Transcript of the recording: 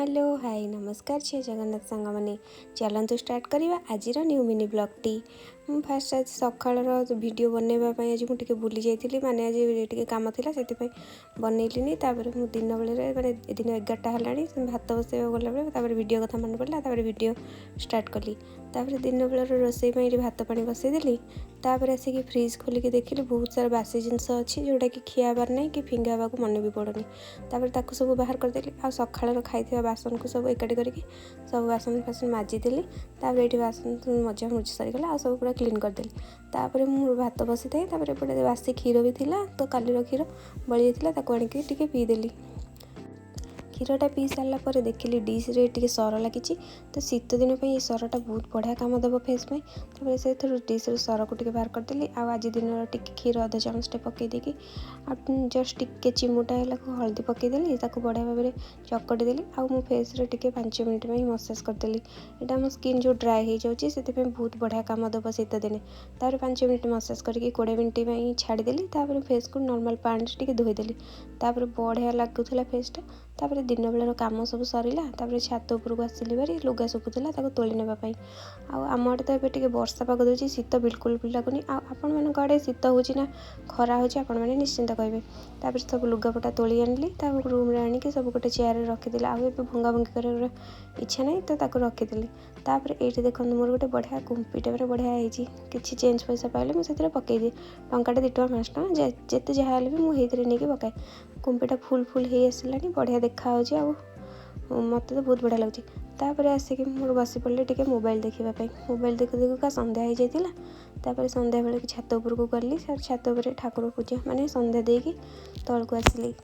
Hello hi नमस्कार जय जगन्नाथ सांग मैंने चलतु स्टार्ट करवा आज न्यू मिनी ब्लॉगटी फास्ट आज सकाल वीडियो बनवाई आज मुझे भूली जाइए माने आज टे कम थी से बनइलिनी मुझे दिन बेले मैंने दिन 11टा है भात बसैया गला बेले वीडियो कथा मन पड़ा वीडियो स्टार्ट कली दिन बेलर रोसई भात पानी बसईदेली आसिक फ्रिज खोलिक देखिली बहुत सारा बासी जिनस अच्छी जोटा कि खियाबार ना कि फिंगा को मन भी पड़नी सब बाहर करदेली आ सकाल खाई बासन को सब एकाठी करके सब बासन फासन माजिदेली ये बासन मजा मुझे सरीगला आ सब पूरा क्लीन करदेली मुझे भात बसी था एपटे बासी क्षीर भी थिला तो कालीर क्षीर बड़ी जाता आनिक पीदेली क्षीरटा पी सारापर देखिली डिश रे टी सर लगी तो शीत दिन ये सरटा बहुत बढ़िया कम देव फेस में से डिश सर को बाहर करदेली आज दिन टिके क्षीर अध चामचटे पकईदेकी जस्ट टिके चिमुटा हल्दी पकईदेली बढ़िया भाव में चकटी देली मो फेस रे टिके 5 मिनट में मसाज करदेली यहाँ मो स्किन जो ड्राए हो जाऊँगी से बहुत बढ़िया कम देव शीत दिन 5 मिनट मसाज करके 20 मिनट में छाड़देली फेस को नॉर्मल पानी टिके धोईदेली बढ़िया लगुला फेसटा दिन बेलर कम सब सरला छात उपरक आसिली भारी लुगा सुखुला तोली नापी आम आड़े तो ये वर्षा पाग दूसरी शीत बिल्कुल भी लगुनि आपण मान आड़े शीत होना खरा हो निश्चिंत कहे सब लुगापटा तोली आनली रूम रे आणिक सब गोटे चेयर रखीदी आए भंगा भंगी कर इच्छा नहीं तो रखीदी ये देखो मोर गोटे बढ़िया कुंपीटे मेरे बढ़िया होती किसी चेंज पैसा पाइले मुझे पकईदी टंकाटे 2 टଙ୍କା 5 ଟଙ୍କା जिते जहाँ भी मुझे नहीं पकाए कुंपीटा फुल फुल हो आसला बढ़िया देखा मत तो बहुत बढ़िया लगे आसिक मोर बस पड़े टे मोबाइल देखापी मोबाइल देखु देखु का संध्या हो जाता संध्या बेले छात उपरक गली छात ठाकुर पूजा माने संध्या देकी तलक आसिली।